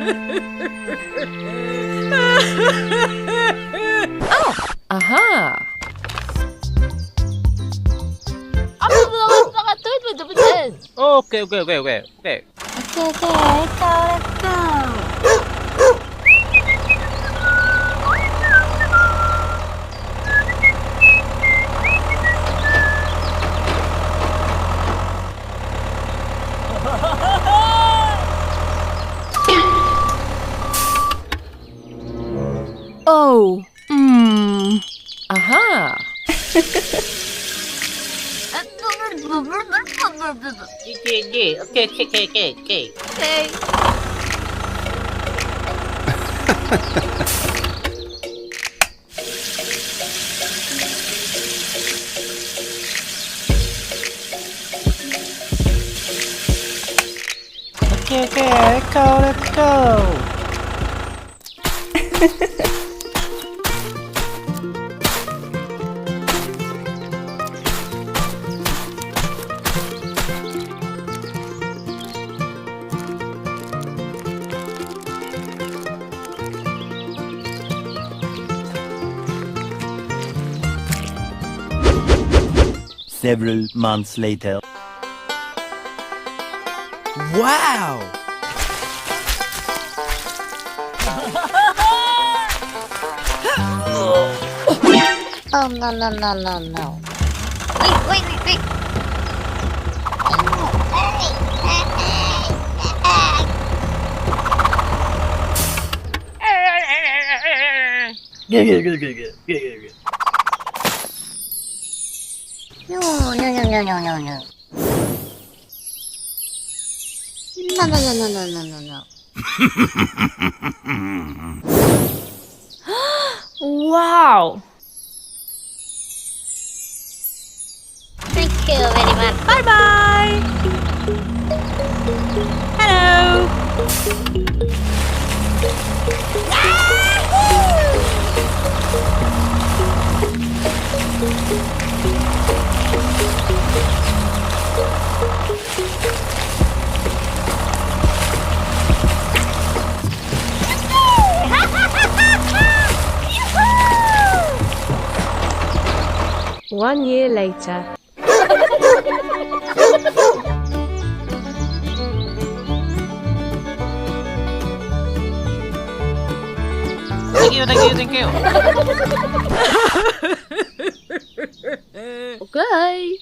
Oh, aha. Okay, okay, okay, okay, okay. Let's go. Oh, aha. Okay, okay, okay, okay, okay. Okay. Okay, okay, let's go. Several months later. Wow! Oh, no, no, no, no, no. Wait. No. No. Wow. Thank you very much. Bye-bye. Hello. One year later. Thank you. Okay.